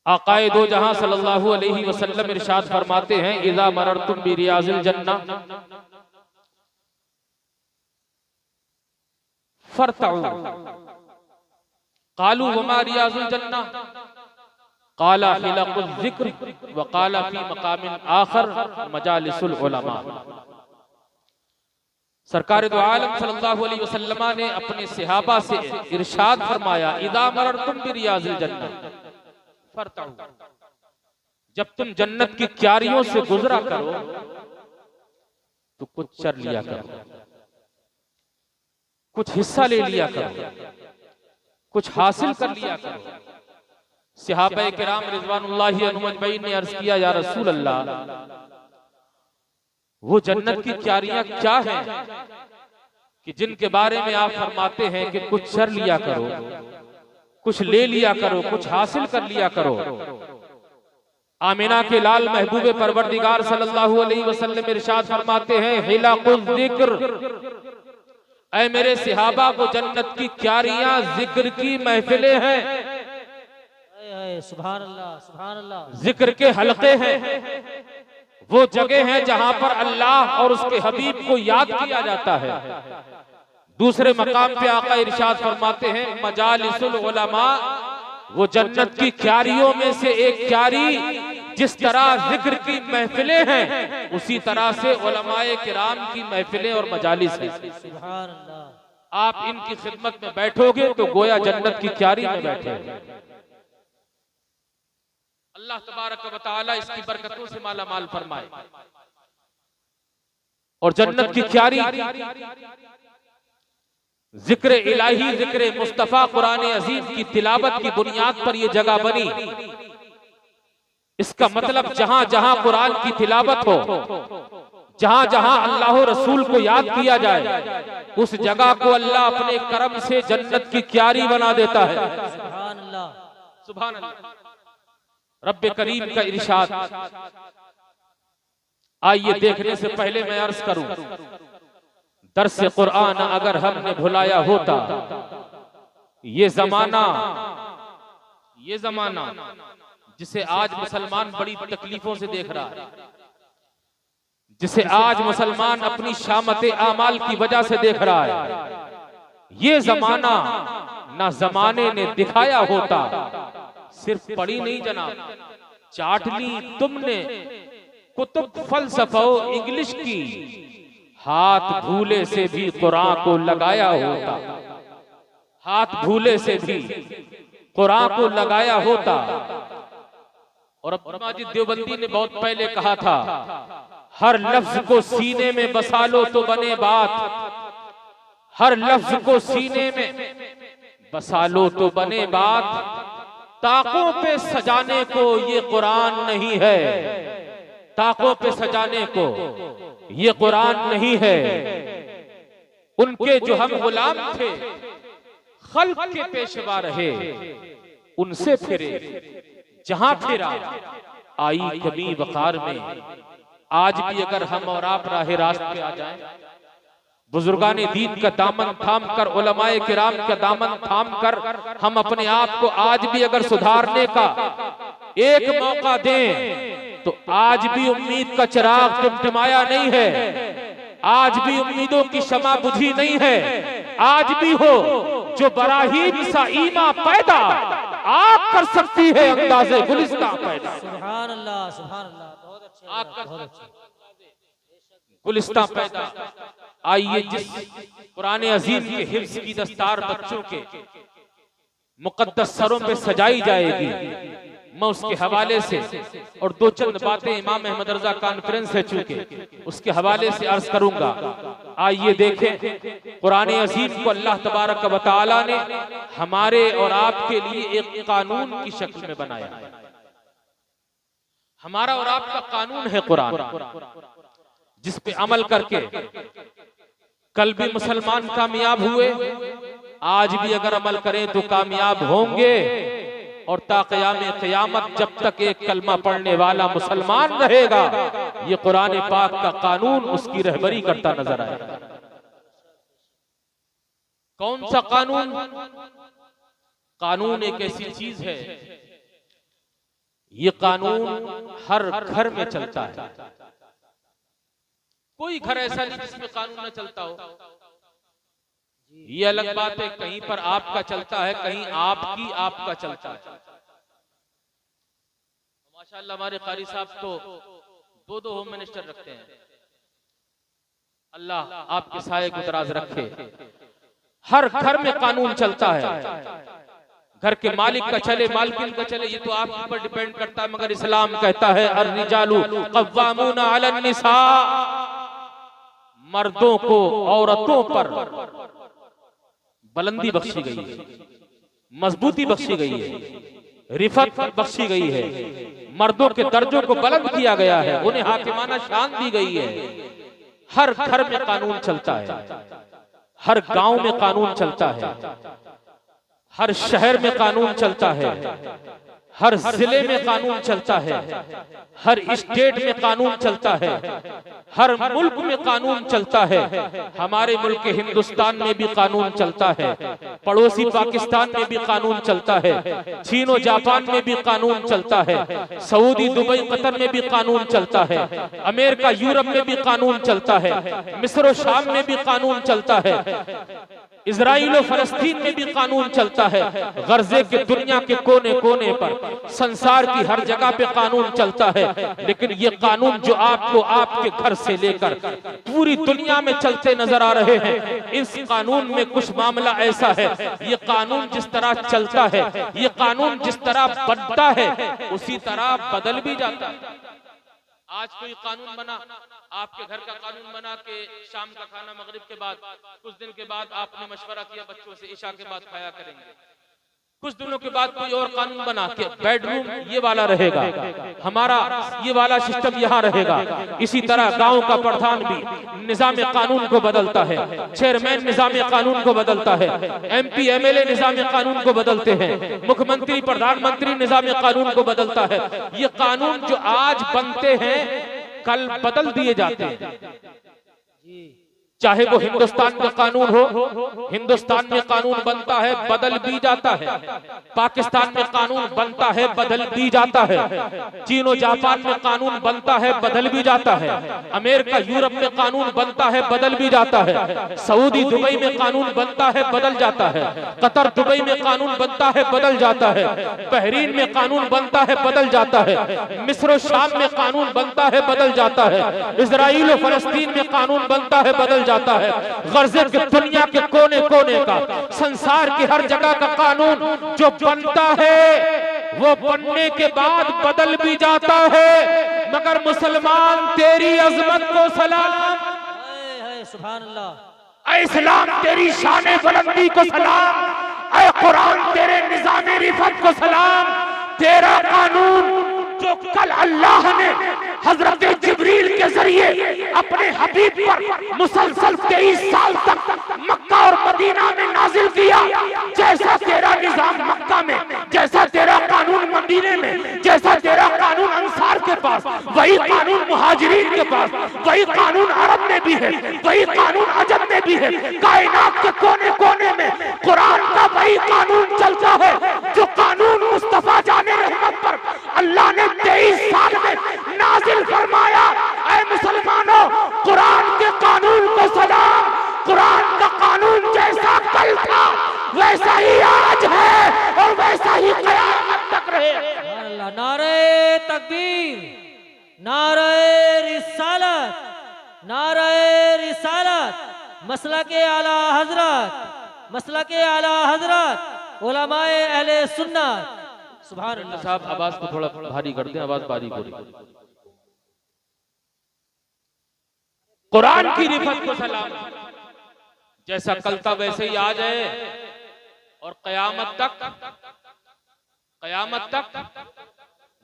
आकाए दो जहां सल्लल्लाहु अलैहि वसल्लम इरशाद फरमाते हैं, इज़ा मररतुम बि रियाज़िल जन्ना फरतऊ। कालू वमा रियाज़ुल जन्ना, काला हिलकुल ज़िक्र व काला फी मकामिन आखर मजालिसुल उलमा। सरकार दो आलम सल्लल्लाहु अलैहि वसल्लम ने अपने सहाबा से इरशाद फरमाया, इज़ा मररतुम बि रियाज़िल जन्ना फरतऊ, जब तुम जन्नत की क्यारियों से गुजरा करो तो कुछ चर लिया करो, कुछ हिस्सा ले लिया करो, कुछ हासिल कर लिया करो। सहाबाए किराम रिज़वानुल्लाहि अलैहिम अजमईन ने अर्ज किया, या रसूल अल्लाह, वो जन्नत की क्यारियां क्या हैं कि जिनके बारे में आप फरमाते हैं कि कुछ चर लिया करो, कुछ ले लिया करो, कुछ हासिल कर लिया करो। आमिना के लाल महबूबे परवरदिगार सल्लल्लाहु अलैहि वसल्लम इरशाद फरमाते हैं, हिलकुल ज़िक्र, ऐ मेरे सहाबा, वो जन्नत की क्यारियां जिक्र की महफिलें हैं, सुभान अल्लाह, सुभान अल्लाह। जिक्र के हलके हैं, वो जगह है जहां पर अल्लाह और उसके हबीब को याद किया जाता है। दूसरे मकाम पे आका इरशाद फरमाते हैं, मजालिसुल उलमा, वो जन्नत की क्यारियों में से एक क्यारी, जिस तरह जिक्र की महफिलें हैं उसी तरह से उलमाए किराम की महफिलें और मजालिस हैं। सुभान अल्लाह। आप इनकी खिदमत में बैठोगे तो गोया जन्नत की क्यारी में बैठे। अल्लाह तबारक व तआला इसकी बरकतों से माला माल फरमाए। और जन्नत की क्यारी जिक्र इलाही, जिक्र मुस्तफा कुरान अजीम की तिलावत की बुनियाद पर यह जगह बनी। इसका मतलब जहां जहां कुरान की तिलावत हो, जहां जहां अल्लाह रसूल को याद किया जाए, उस जगह को अल्लाह अपने करम से जन्नत की क्यारी बना देता है। सुभान अल्लाह, सुभान अल्लाह। रब्बे करीम का इरशाद, आइए देखने से पहले मैं अर्ज करूं, दर्स कुरान अगर हमने भुलाया होता, ये जमाना जिसे आज मुसलमान बड़ी तकलीफों से देख रहा है, जिसे आज मुसलमान अपनी शामत आमाल की वजह से देख रहा है, ये जमाना ना जमाने ने दिखाया होता, सिर्फ पढ़ी नहीं जनाब, चाट ली तुमने कुतुब फलसफा इंग्लिश की, हाथ भूले से भी कुरान को लगाया होता, हाथ भूले से भी कुरान को लगाया होता। और अब्दुल माजिद देवबंदी ने बहुत पहले कहा था, हर लफ्ज को सीने में बसा लो तो बने बात, हर लफ्ज को सीने में बसा लो तो बने बात, ताकों पे सजाने को ये कुरान नहीं है, ताकों पे सजाने को ये कुरान नहीं है। उनके जो हम गुलाम थे, खल्क के पेशवा रहे, उनसे फिरे जहां फिरा आई कमी वकार में। आज भी अगर हम और आप राह रास्त पे आ जाएं, बुजुर्गाने दीन का दामन थाम कर, उलमाए किराम का दामन थाम कर हम अपने आप को आज भी अगर सुधारने का एक मौका दें, तो आज भी उम्मीद का चिराग टिमटिमाया नहीं है, आज भी उम्मीदों की शमा बुझी नहीं है। आज भी हो जो बराहीन सा ईमा पैदा, आग कर सकती है अंदाज़े गुलिस्तां पैदा। सुभान अल्लाह, सुभान अल्लाह। बहुत अच्छे, आग कर बहुत अच्छे। गुलिस्तां पैदा। आइए जिस कुरान अजीम के हिफ्ज की दस्तार बच्चों के मुकद्दस सरों पे सजाई जाएगी, मैं उसके हवाले से और दो चंद बातें इमाम अहमद रजा कॉन्फ्रेंस है चूंकि उसके हवाले से अर्ज करूंगा। आइए देखें, कुरान अजीम को अल्लाह तबारक व तआला ने हमारे और आपके लिए एक कानून की शक्ल में बनाया। हमारा और आपका कानून है कुरान, जिस पे अमल करके कल भी मुसलमान कामयाब हुए, आज भी अगर अमल करें तो कामयाब होंगे। और ता क़यामे क़यामत जब तक एक कलमा पढ़ने वाला मुसलमान रहेगा, ये कुरान पाक का कानून उसकी रहबरी करता नजर आएगा। कौन सा कानून? कानून एक ऐसी चीज है ये कानून हर घर में चलता है। कोई घर ऐसा नहीं जिसमें कानून न चलता हो। ये अलग बात है कहीं पर आपका चलता है, कहीं आपका चलता है। माशाअल्लाह हमारे कारी साहब तो दो होम मिनिस्टर रखते हैं। अल्लाह आपके साये को दराज रखे। हर घर में कानून चलता है। घर के मालिक का चले, मालकिन का चले, ये तो आप पर डिपेंड करता है। मगर इस्लाम कहता है अर्रिजालु क़व्वामूना अलन निसा, मर्दों को औरतों पर बुलंदी बख्शी गई है, मजबूती बख्शी गई है, रिफत बख्शी गई है। मर्दों के दर्जों को बुलंद किया गया है, उन्हें हाकिमाना शान दी गई है। हर घर में कानून चलता है, हर गांव में कानून चलता है, हर शहर में कानून चलता है, हर जिले में कानून चलता है, हर स्टेट में कानून चलता है, हर मुल्क में कानून चलता है। हमारे मुल्क हिंदुस्तान में भी कानून चलता है, पड़ोसी पाकिस्तान में भी कानून चलता है, चीन और जापान में भी कानून चलता है, सऊदी दुबई कतर में भी कानून चलता है, अमेरिका यूरोप में भी कानून चलता है, मिस्र और शाम में भी कानून चलता है, इजराइल और फलस्तीन में भी कानून चलता है। गरजे के दुनिया के कोने कोने पर, संसार की हर जगह पे कानून चलता है। लेकिन ये कानून जो आपको आपके घर से लेकर पूरी दुनिया में चलते नजर आ रहे हैं, इस कानून में कुछ मामला ऐसा है, ये कानून जिस तरह चलता है, ये कानून जिस तरह बनता है, उसी तरह बदल भी जाता है। आज कोई कानून बना, आपके घर का कानून बना कि शाम का खाना मगरिब के बाद, कुछ दिन के बाद आपने मशवरा किया बच्चों से इशा के बाद खाया करेंगे। कुछ दिनों के बाद कोई और कानून बना के बेडरूम ये वाला रहेगा, हमारा ये वाला सिस्टम यहाँ रहेगा। इसी तरह गांव का प्रधान भी निजाम कानून को बदलता है, चेयरमैन निजाम कानून को बदलता है, MP MLA निजाम कानून को बदलते हैं, मुख्यमंत्री प्रधानमंत्री निजाम कानून को बदलता है। ये कानून जो आज बनते हैं कल बदल दिए जाते हैं। चाहे वो हिंदुस्तान का कानून हो, हिंदुस्तान में कानून बनता है बदल भी जाता है, पाकिस्तान में कानून बनता है बदल भी जाता है, चीन और जापान में कानून बनता है बदल भी जाता है, अमेरिका यूरोप में कानून बनता है बदल भी जाता है, सऊदी दुबई में कानून बनता है बदल जाता है, कतर दुबई में कानून बनता है बदल जाता है, बहरीन में कानून बनता है बदल जाता है, मिस्र और शाम में कानून बनता है बदल जाता है, इजराइल और फलस्तीन में कानून बनता है बदल जाता है। गरजे के दुनिया के कोने कोने का, संसार की हर जगह का कानून जो बनता है वो बनने के बाद बदल भी जाता है। मगर मुसलमान तेरी अजमत को सलाम, सुभान अल्लाह, ऐ इस्लाम तेरी शान बुलंदी को सलाम, ऐ कुरान तेरे निजाम रिफत को सलाम। तेरा कानून जो कल अल्लाह ने हजरत जिब्रील के जरिए अपने हबीब पर मुसलसल 23 साल तक मक्का और मदीना में नाजिल किया, जैसा तेरा निजाम मक्का में, जैसा तेरा कानून मदीने में, जैसा तेरा कानून अंसार के पास, वही कानून मुहाजिरीन के पास, वही कानून अरब में भी है, वही कानून अजम में भी है। कायनात के कोने कोने में कुरान का वही कानून चलता है जो कानून मुस्तफा जाने रहमत पर अल्लाह ने 23 साल में नाजिल फरमाया। ऐ मुसलमानों, कुरान के कानून को सलाम। कुरान का कानून जैसा कल था वैसा ही आज है और वैसा ही क़यामत तक रहेगा। नारे तकबीर, नारे रिसालत, नारे रिसालत, मसला के आला हजरत, मसला के आला हजरत, उलमाए अहले सुन्नत। सुभान अल्लाह। साहब आवाज को थोड़ा भारी कर दें, आवाज बारीक हो रही है। कुरान की रिफत को सलाम, जैसा कल था वैसे ही आज है और कयामत तक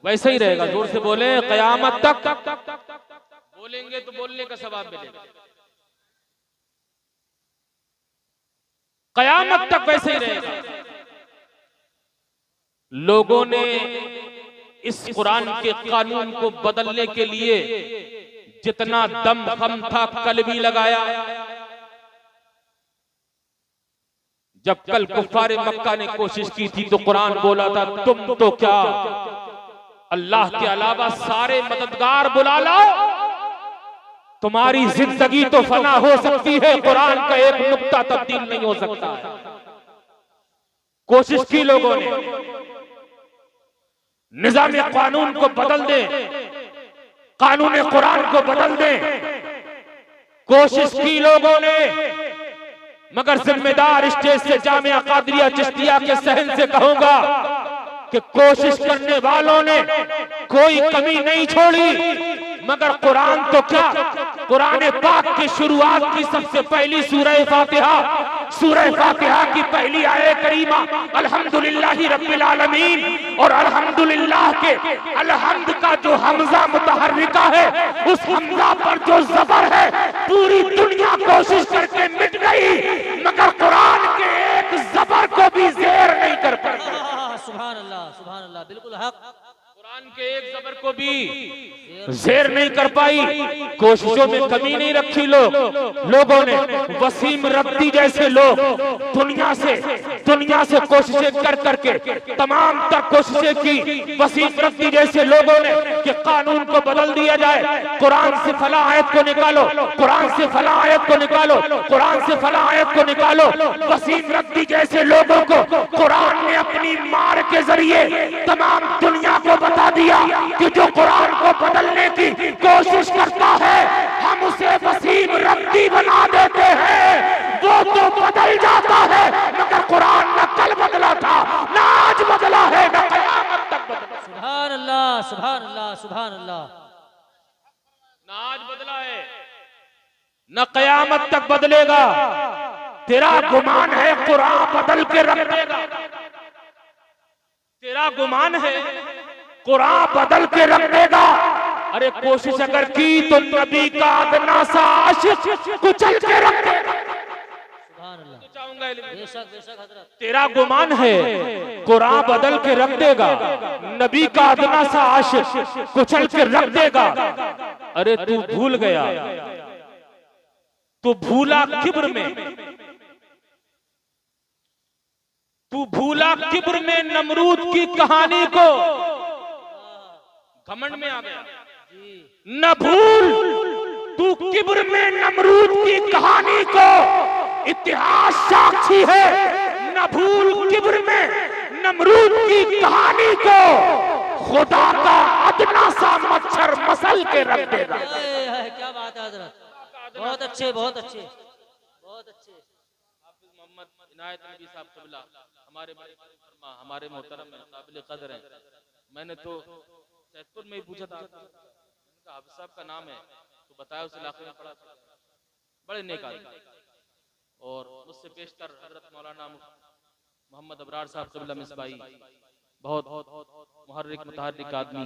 वैसे ही रहेगा। जोर से बोले, कयामत तक। बोलेंगे तो बोलने का सवाब मिलेगा। कयामत तक वैसे ही रहेगा। लोगों ने इस कुरान के कानून को बदलने के लिए जितना दम खम था कल भी लगाया। जब कल कुफ्फारे मक्का ने कोशिश की थी तो कुरान बोला था तुम तो क्या अल्लाह के अलावा सारे मददगार बुला लाओ, तुम्हारी जिंदगी तो फना हो सकती है, कुरान का एक नुक्ता तब्दील नहीं हो सकता है। कोशिश की लोगों ने, निजाम कानून को बदल दे, कानून कुरान को बदल दे, कोशिश की लोगों ने, मगर जिम्मेदार स्टेज से जामिया कादरिया चिश्तिया के सहन से कहूंगा कि कोशिश करने वालों ने कोई कमी नहीं छोड़ी। मगर कुरान तो क्या, कुरान पाक की शुरुआत की सबसे पहली सूरह फातिहा, सूरह फातिहा की पहली आयत करीमा अल्हम्दुलिल्लाहि रब्बिल आलमीन, और अल्हम्दुलिल्लाह के अलहम्द का जो हमजा मुतहर्रिका है, उस हमजा पर जो जबर है, पूरी दुनिया कोशिश करके मिट गई, मगर कुरान के एक जबर को भी जेर नहीं कर पाई। सुभान अल्लाह, बिल्कुल हक। कुरान के एक जबर को भी जेर नहीं कर पाई। कोशिशों में कमी नहीं रखी लोगों ने। वसीम रब्ती जैसे लोग दुनिया से कोशिशें कर करके तमाम तक कोशिशें की। वसीम रब्ती जैसे लोगों ने कि कानून को बदल दिया जाए, कुरान से फला आयत को निकालो, कुरान से फला आयत को निकालो, कुरान से फला आयत को निकालो। वसीम रब्ती जैसे लोगों को कुरान ने अपनी मार के जरिए तमाम दुनिया को बता दिया कि जो कुरान को बदलने की कोशिश करता है, हम उसे वसीम रब्ती बना देते हैं। वो तो बदल जाता है, मगर कुरान न कल बदला था, न आज बदला है, न कयामत तक बदला। सुभान अल्लाह, सुभान अल्लाह, सुभान अल्लाह। न आज बदला है, न कयामत तक बदलेगा। तेरा गुमान है कुरान बदल के रख देगा, तेरा गुमान है कुरान बदल के रख देगा। अरे कोशिश अगर की तो नबी का अदना सा आशिक कुचल के रख देगा। सुभान अल्लाह, बेशक बेशक हजरत। तेरा गुमान है कुरान बदल के रख देगा, नबी का अदना सा आशिक कुचल के रख देगा। अरे तू भूल गया, तू भूला किब्र में, तू भूला किब्र में नमरूद की कहानी को, घमंड में आ गया। न भूल तू किब्र में नमरूद की कहानी को, इतिहास साक्षी है। न भूल किब्र में नमरूद की कहानी को, खुदा का अदना सा मच्छर मसल के रख देगा। क्या बात है हजरत, बहुत अच्छे, बहुत अच्छे, बहुत अच्छे। हाफिज मोहम्मद इनायत नबी साहब क़िबला हमारे मोहतरम है, काबिल कदर है। मैंने तो सैदपुर में ही पूछा था, हाफिज साहब का नाम है तो बताया, उस इलाके में पढ़ा, बड़े नेक आदमी। और मुझसे पेशतर हजरत मौलाना मोहम्मद अबरार साहब क़िबला मिसबाई, बहुत मुहर्रिक मुतहर्रिक आदमी,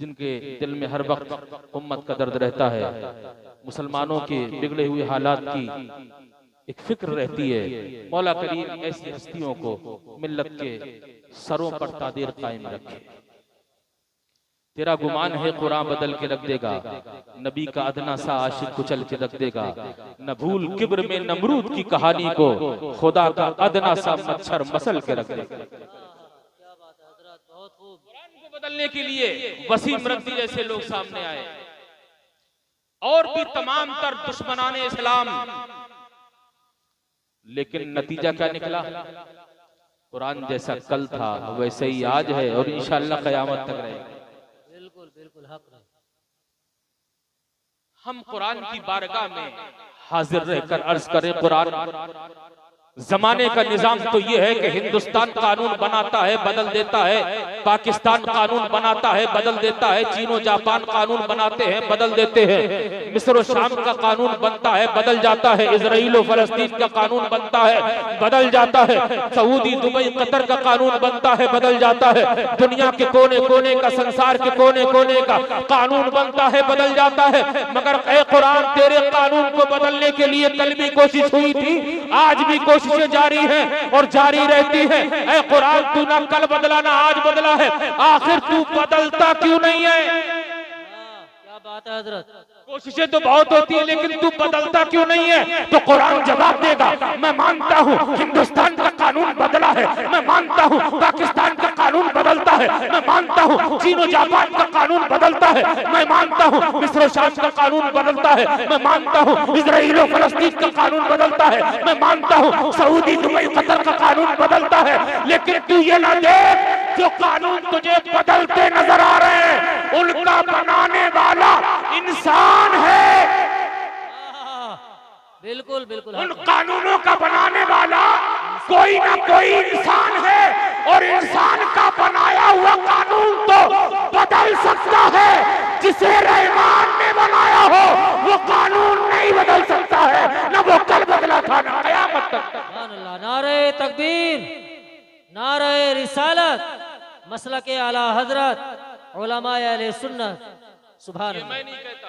जिनके दिल में हर वक्त उम्मत का दर्द रहता है, मुसलमानों के बिगड़े हुए हालात की एक फिक्र रहती है। मौला करीम ऐसी हस्तियों को मिल्लत के सरों पर तादीर कायम रखे। तेरा गुमान है कुरान बदल के रख देगा, नबी का अदना सा आशिक कुचल के रख देगा। न भूल किब्र में नमरूद की कहानी को, खुदा का अदना सा मच्छर मसल के रख देगा। क्या बात है हजरत, बहुत खूब। कुरान को बदलने के लिए वसीम रब्ती जैसे लोग सामने आए, और भी तमाम तर दुश्मनाने इस्लाम, लेकिन नतीजा क्या निकला? कुरान जैसा कल था वैसे ही आज है, और इंशाअल्लाह क़यामत तक रहेगा। बिल्कुल बिल्कुल हक है। हम कुरान की बारगाह में हाजिर रहकर अर्ज करें, कुरान जमाने का निजाम तो ये है कि हिंदुस्तान कानून बनाता है, बदल देता है, पाकिस्तान कानून बनाता है, बदल देता है, चीन और जापान कानून बनाते हैं, बदल देते हैं, मिस्र और शाम का कानून बनता है, बदल जाता है, इजराइल और फलस्तीन का कानून बनता है, बदल जाता है, सऊदी दुबई कतर का कानून बनता है, बदल जाता है, दुनिया के कोने कोने का, संसार के कोने कोने का कानून बनता है, बदल जाता है। मगर ए कुरान, तेरे कानून को बदलने के लिए कल भी कोशिश हुई थी, आज भी कोशिशें जारी है और जारी रहती है। ऐ कुरान, तू ना कल बदला ना आज बदला है, आखिर तू बदलता क्यों नहीं है? क्या बात है हजरत, कोशिशें तो बहुत होती है, लेकिन तू बदलता क्यों नहीं है? तो कुरान जवाब देगा, मैं मानता हूँ हिंदुस्तान का कानून बदला है, मैं मानता हूँ पाकिस्तान का कानून बदलता है, मैं मानता हूँ चीन और जापान का कानून बदलता है, मैं मानता हूँ मिस्र और शाम का कानून बदलता है, मैं मानता हूँ इजराइल और फलस्तीन का कानून बदलता है, मैं मानता हूँ सऊदी दुबई कतर का कानून बदलता है, लेकिन तू ये ना देख जो कानून तुझे बदलते नजर आ रहे हैं उनका बनाने वाला इंसान है। बिल्कुल बिल्कुल। उन कानूनों का बनाने वाला कोई ना कोई इंसान है और इंसान का बनाया हुआ कानून तो बदल सकता है, जिसे रहमान ने बनाया हो वो कानून नहीं बदल सकता है, ना वो कल बदला था ना कयामत तक। नारे तकबीर, नारे रिसालत, मसलक आला हजरत उलमा अहले सुन्नत। सुभान अल्लाह। मैं नहीं कहता,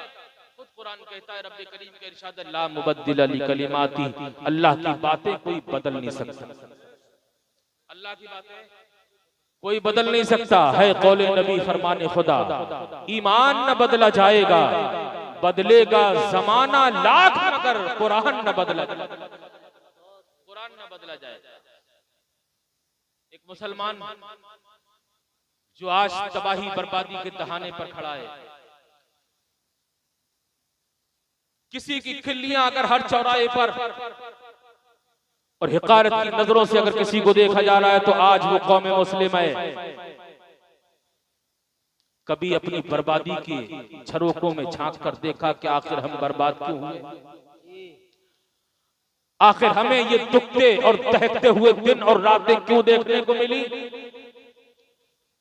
खुद कुरान कहता है, रब्बे करीम के इरशाद ला मुबद्दिल ली कलिमाती, अल्लाह की बातें कोई बदल नहीं सकता, अल्लाह की बातें कोई बदल नहीं सकता है। कौले नबी फरमाने खुदा, ईमान न बदला जाएगा, बदलेगा जमाना लाख मगर कुरान न बदला, कुरान न बदला जाएगा। एक मुसलमान जो आज तबाही बर्बादी के दहाने पर खड़ा है, किसी की खिल्लियां अगर हर चौराहे पर और हिकारत की नजरों से अगर किसी को देखा जा रहा है तो आज वो कौम मुस्लिम है। कभी अपनी बर्बादी के झरोकों में झांक कर देखा कि आखिर हम बर्बाद क्यों हुए, आखिर हमें ये दुखते और दहकते हुए दिन और रातें क्यों देखने को मिली?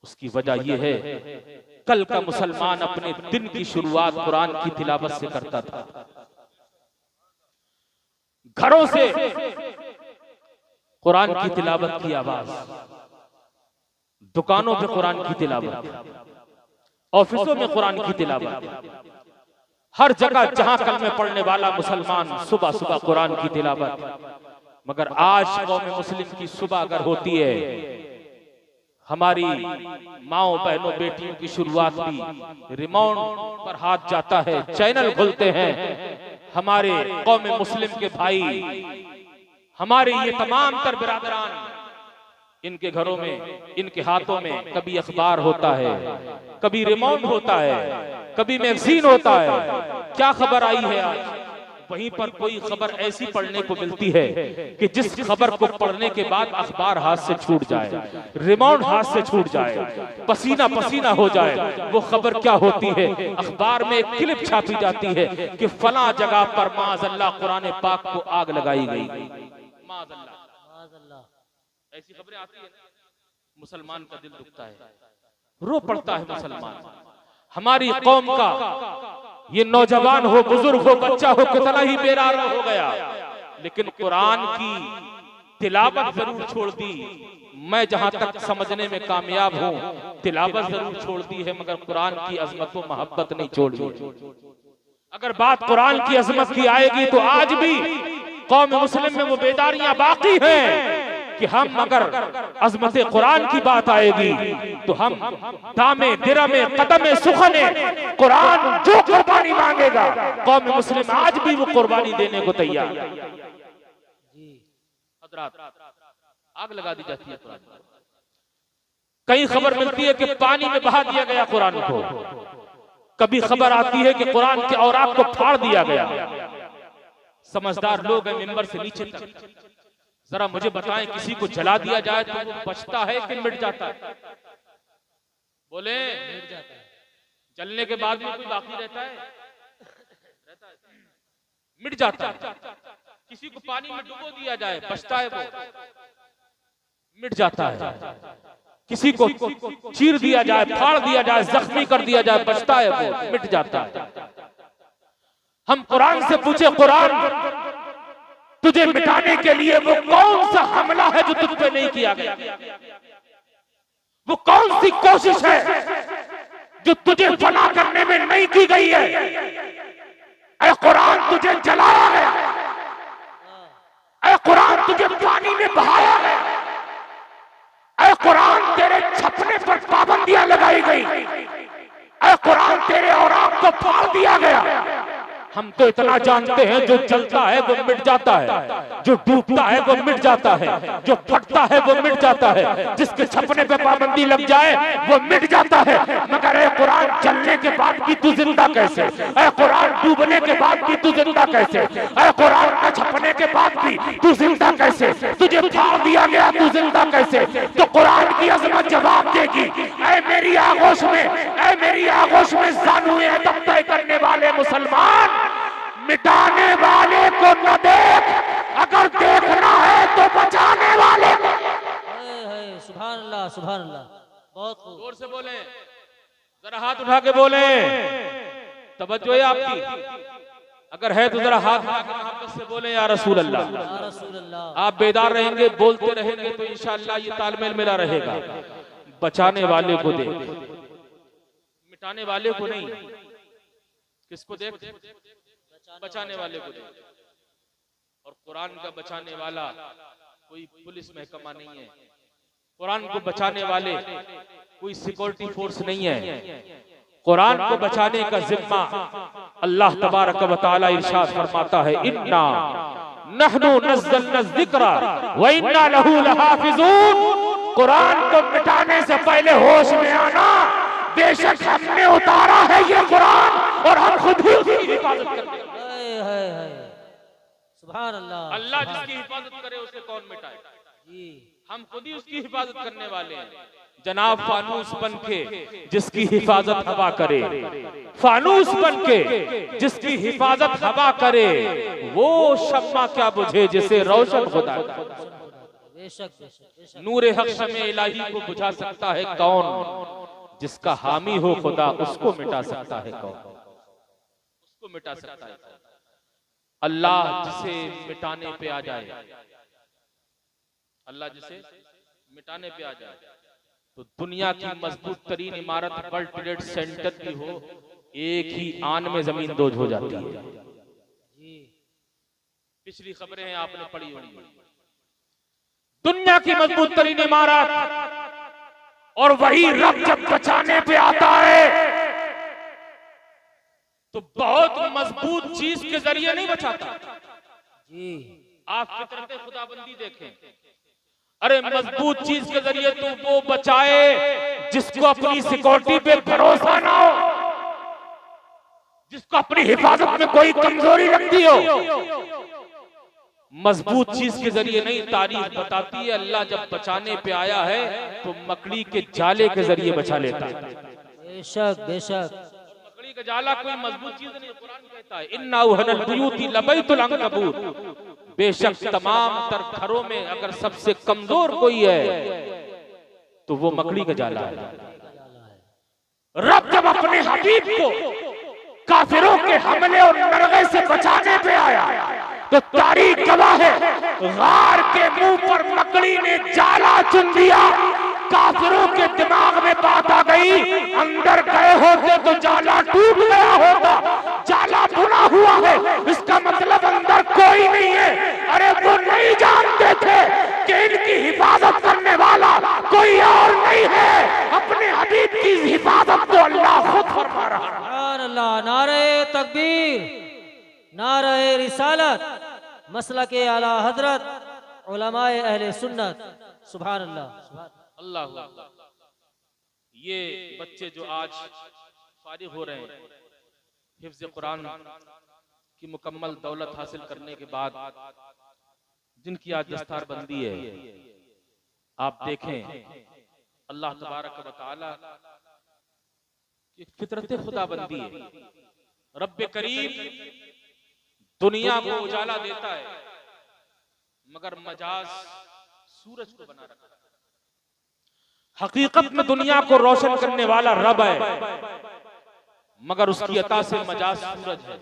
उसकी वजह यह है, कल का मुसलमान अपने दिन की शुरुआत कुरान की तिलावत से करता था। घरों से कुरान की तिलावत की आवाज, दुकानों पे कुरान की तिलावत, ऑफिसों में कुरान की तिलावत, हर जगह जहां कलमे पढ़ने वाला मुसलमान सुबह सुबह कुरान की तिलावत। मगर आज कौम मुस्लिम की सुबह अगर होती है, हमारी माओ बहनों बेटियों की शुरुआत भी रिमोट पर हाथ जाता है, चैनल खुलते हैं, हमारे कौम मुस्लिम के भाई, हमारे ये तमाम तर बिरादरान, इनके घरों में, इनके हाथों में कभी अखबार होता है, कभी रिमोट होता है, कभी मैगजीन होता है। क्या खबर आई है आज? वहीं पर कोई खबर ऐसी पढ़ने को मिलती है कि जिस खबर को पढ़ने के बाद अखबार हाथ से छूट जाए, रिमोट हाथ से छूट जाए, पसीना पसीना हो जाए। वो खबर क्या होती है? अखबार में एक क्लिप छापी जाती है कि फला जगह पर माज़अल्लाह कुरान पाक को आग लगाई गई। माज़अल्लाह, ऐसी खबरें आती है, मुसलमान का दिल दुखता है, रो पड़ता है मुसलमान। हमारी कौम का ये नौजवान हो, बुजुर्ग हो, बच्चा हो, कितना ही बेरारा हो गया, लेकिन कुरान की तिलावत जरूर छोड़ दी। मैं जहां तक समझने में कामयाब हूं, तिलावत जरूर छोड़ दी है, मगर कुरान की अजमत व मोहब्बत नहीं छोड़ी। अगर बात कुरान की अजमत की आएगी तो आज भी कौम मुस्लिम में वो बेदारियां बाकी हैं कि हम अगर अजमत कुरान की बात आएगी तो हम दामे दिरमे कदमे सुखने कुरान जो कुर्बानी मांगेगा, कौम मुस्लिम आज भी वो कुर्बानी देने को तैयार है। आग लगा दी जाती है कुरान। कई खबर मिलती है कि पानी में बहा दिया गया कुरान को, कभी खबर आती है कि कुरान के औराक को फाड़ दिया गया। समझदार लोग हैं मिंबर से नीचे तक, जरा मुझे बताएं, किसी को जला दिया जाए तो वो बचता है कि मिट जाता है? बोले, मिट जाता है। जलने के बाद में कोई बाकी रहता है? रहता है, मिट जाता है। किसी को पानी में डुबो दिया जाए, बचता है वो? मिट जाता है। किसी को चीर दिया जाए, फाड़ दिया जाए, जख्मी कर दिया जाए, बचता है वो? मिट जाता है। हम कुरान से पूछे, कुरान तुझे मिटाने के लिए वो कौन सा हमला है जो तुझ पे नहीं किया गया? वो कौन सी कोशिश है जो तुझे फना करने में नहीं की गई है? ऐ कुरान तुझे जलाया गया, ऐ कुरान तुझे पानी में बहाया गया, ऐ कुरान तेरे छपने पर पाबंदियां लगाई गई, ऐ कुरान तेरे औराक को फाड़ दिया गया। हम तो इतना जानते हैं जो जलता है वो मिट जाता है, जो डूबता है वो मिट जाता है, जो फटता है वो मिट जाता है, जिसके छपने पे पाबंदी लग जाए वो मिट जाता है। मगर ए कुरान जलने के बाद भी तू जिंदा कैसे? ए कुरान डूबने के बाद भी तू जिंदा कैसे? ए कुरान के छपने के बाद भी तू जिंदा कैसे? तुझे फाड़ दिया गया, तू जिंदा कैसे? तो कुरान की अजमत जवाब देगी, ऐ मेरी आगोश में, ऐ मेरी आगोश में ज़ानुए अदब तय करने वाले मुसलमान, मिटाने वाले को न देख, अगर देखना है तो बचाने वाले को। सुभान अल्लाह, सुभान अल्लाह, बहुत खूब। जोर से बोले, जरा हाथ उठा के बोले, तवज्जो है आपकी। अगर है तो जरा हाथ उठा के मोहब्बत से बोले या रसूल अल्लाह। या रसूल अल्लाह। आप बेदार रहेंगे, बोलते रहेंगे तो इंशाअल्लाह ये तालमेल मिला रहेगा। बचाने वाले को देख, मिटाने वाले को नहीं। किसको देख? बचाने वाले को देख। और कुरान का बचाने वाला कोई पुलिस महकमा नहीं है, कुरान को बचाने वाले कोई सिक्योरिटी फोर्स नहीं है। कुरान को बचाने का जिम्मा अल्लाह तबारक व तआला इरशाद फरमाता है, इन्ना नहनु नज़्ज़लना ज़िक्रा व इन्ना लहू लहाफ़िज़ून। कुरान को मिटाने से पहले होश में आना, बेशक हमने उतारा है ये कुरान और हम खुद ही उसकी हिफाजत करते हैं। सुभान अल्लाह। अल्लाह जिसकी हिफाजत करे उसे कौन मिटाए? जी, हम खुद ही उसकी हिफाजत करने वाले हैं। जनाब फानूस बन के जिसकी हिफाजत हवा करे, फानूस बन के जिसकी हिफाजत हवा करे, वो शम्मा क्या बुझे जिसे रोशन खुदा। बेशक बेशक। नूरे हक शमे इलाही को बुझा सकता है कौन? जिसका हामी हो खुदा उसको मिटा सकता है कौन? उसको मिटा सकता है अल्लाह। जिसे मिटाने पे आ जाए, अल्लाह जिसे मिटाने पे आ जाए, तो दुनिया की मजबूत तरीन इमारत वर्ल्ड ट्रेड सेंटर की हो, एक ही आन में जमीन दोज हो जाती है। पिछली खबरें हैं आपने पढ़ी होंगी। दुनिया की मजबूत तरीन इमारत, और वही रब जब बचाने पे आता है तो बहुत मजबूत चीज के जरिए नहीं बचाता। जी, आप फितरत खुदाबंदी देखें, अरे मजबूत चीज के जरिए तो वो बचाए जिसको अपनी सिक्योरिटी पे भरोसा ना हो, जिसको अपनी हिफाजत में कोई कमजोरी लगती हो। मजबूत चीज के जरिए नहीं, तारीख बताती है अल्लाह जब बचाने पे आया है तो मकड़ी के जाले के जरिए बचा लेता है। बेशक बेशक। मकड़ी का जाला कोई मजबूत चीज नहीं, कुरान कहता है इन्ना उहनल बुयूती लबैतुल अंकबूत। बेशक तमाम तर घरों में अगर सबसे कमजोर कोई है तो वो मकड़ी का जाला है। रब जब अपने हबीब को काफिरों के हमले और नरगे से बचाने पे आया तो तारीख गवाह है, गार के मुंह पर मकड़ी ने जाला चुन दिया। काफिरों के दिमाग में बात आ गई, अंदर गए होते तो जाला टूट गया होता। जाला बुना हुआ है, इसका मतलब अंदर कोई नहीं है। अरे वो नहीं जानते थे कि इनकी हिफाजत करने वाला कोई और नहीं है, अपने हबीब की हिफाजत तो अल्लाह खुद फरमा रहा है। सुभान अल्लाह। नारे तकबीर, नारे रिसालत, मसलके आला हजरत उलमाए अहले सुन्नत। सुभान अल्लाह, अल्लाह। ये बच्चे जो आज फारिग हो रहे हैं हिफ्ज़ कुरान की मुकम्मल दौलत हासिल करने के बाद, जिनकी आज दस्तारबंदी है, आप देखें अल्लाह तबारक व तआला की फितरत खुदाबंदी है। रब्बे करीम दुनिया को उजाला देता है मगर मजाज सूरज को बना रखा है। हकीकत में दुनिया को रोशन करने वाला रब है मगर उसकी अता से मजाज सूरज है।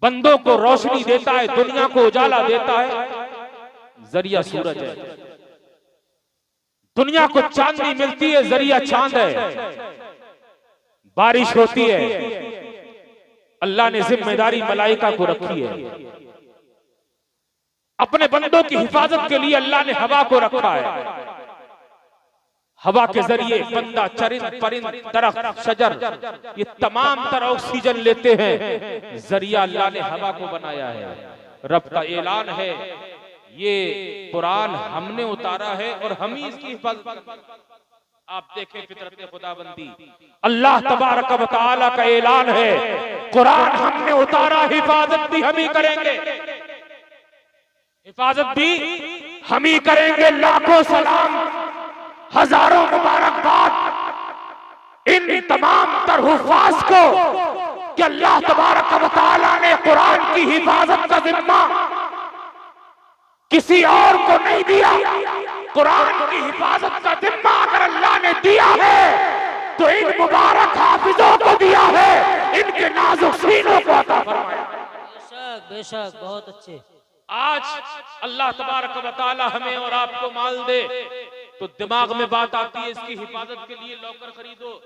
बंदों को रोशनी देता है, दुनिया को उजाला देता है, जरिया सूरज है। दुनिया को चांदनी मिलती है, जरिया चांद है। बारिश होती है, अल्लाह ने जिम्मेदारी मलाइका को रखी है। अपने बंदों की हिफाजत के लिए अल्लाह ने हवा को रखा है। हवा के जरिए बंदा, चरिंद, परिंद, दरख्त, शजर, ये तमाम तरह ऑक्सीजन लेते हैं। जरिया अल्लाह ने हवा को बनाया है। रब का ऐलान है, ये कुरान हमने उतारा है और हम ही इसकी हिफाजत। आप देखें फितरत खुदाबंदी, अल्लाह तबारक व तआला का ऐलान है, कुरान हमने उतारा, हिफाजत भी हम ही करेंगे, हिफाजत भी हम ही करेंगे। लाखों सलाम, हजारों मुबारकबाद इन तमाम तर हुफ़ाज़ को कि अल्लाह तबारक व तआला ने कुरान की हिफाजत का जिम्मा किसी और को नहीं दिया। कुरान की हिफाजत का जिम्मा अगर अल्लाह ने दिया है तो इन मुबारक हाफिजों को दिया है, इनके नाजुक सीनों को अता फरमाया। बेशक बेशक, बहुत अच्छे। आज अल्लाह तबारक व तआला हमें और आपको माल दे तो दिमाग में बात आती है इसकी हिफाजत के लिए लॉकर खरीदो।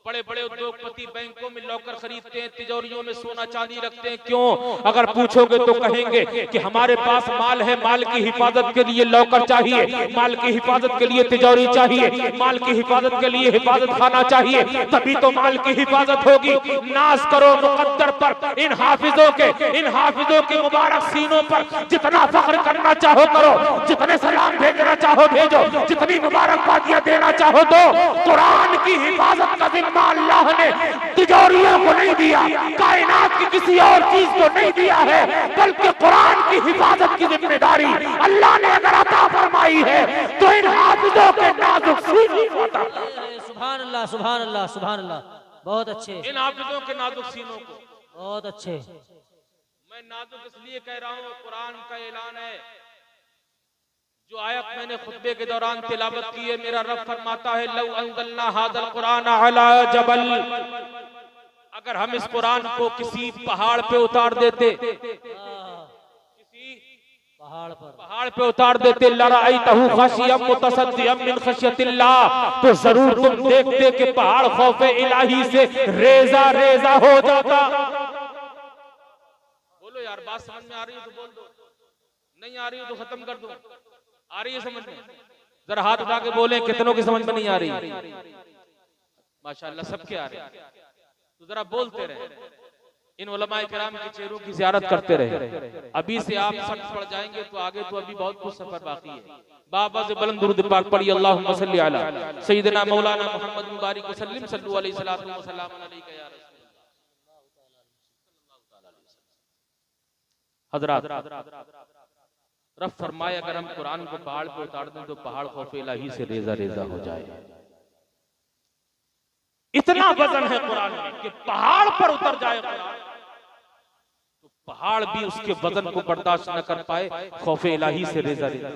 बड़े बड़े उद्योगपति बैंकों में लॉकर खरीदते हैं, तिजोरियों में सोना चांदी रखते हैं। क्यों? अगर पूछोगे तो कहेंगे कि हमारे पास माल है, माल की हिफाजत के लिए लॉकर चाहिए, माल की हिफाजत के लिए तिजोरी चाहिए, माल की हिफाजत के लिए हिफाजत खाना चाहिए, तभी तो माल की हिफाजत होगी। नाज करो मुकद्दर पर, इन हाफिजों के मुबारक सीनों पर जितना फख्र करना चाहो करो, जितने सलाम भेजना चाहो भेजो, जितनी मुबारकबादियां देना चाहो दो। कुरान की हिफाजत का जिम्मा अल्लाह ने तिजोरियों को नहीं दिया, कायनात की किसी और चीज को नहीं दिया है, बल्कि कुरान की हिफाजत की जिम्मेदारी अल्लाह ने अगर अता फरमाई है तो इन हाफिजों के नाजुक सीनों को अता फरमाई। सुभान अल्लाह, सुभान अल्लाह, सुभान अल्लाह, बहुत अच्छे। इन हाफिजों के नाजुक सीनों को बहुत अच्छे। मैं नाजुक इसलिए कह रहा हूँ, कुरान का ऐलान है। जो आयत मैंने खुतबे के दौरान तिलावत की है, मेरा रब फरमाता है, लौ अंज़लना हाज़ल कुरान अला जबल, अगर हम इस कुरान को किसी पहाड़ पे उतार देते, किसी पहाड़ पे उतार देते, लराअयतहु ख़ाशियम मुतसद्दिअम मिन ख़श्यतिल्लाह, तो जरूर तुम देखते कि पहाड़ खौफे इलाही से रेजा रेजा हो जाता। बोलो यार, बात समझ में आ रही है तो बोल दो, नहीं आ रही है तो खत्म कर दो। आ रही है समझ में? जरा हाथ उठा के बोले, कितनों की समझ में नहीं आ रही? माशाअल्लाह सबके आ रहे हैं, तो जरा बोलते रहे। इन उलमाए किराम के चेहरों की ज़ियारत करते रहे। अभी से आप सख्त पड़ जाएंगे तो आगे तो अभी बहुत कुछ सफर बाकी है। बाबा से बुलंद दुरूद पाक पढ़िए, अल्लाहुम्मा सल्ली अला सय्यिदना मौलाना मुहम्मद मुबारक वसल्लम सल्लल्लाहु अलैहि वसल्लम अलैका या रसूल। हज़रात, रब फरमाए अगर हम कुरान को पहाड़ पे उतार दें तो पहाड़ खौफ इलाही से रेजा रेजा हो जाए। इतना वजन है कुरान में कि पहाड़ पर उतर जाए कुरान तो पहाड़ भी उसके वजन को बर्दाश्त न कर पाए, खौफ इलाही से रेजा रेजा।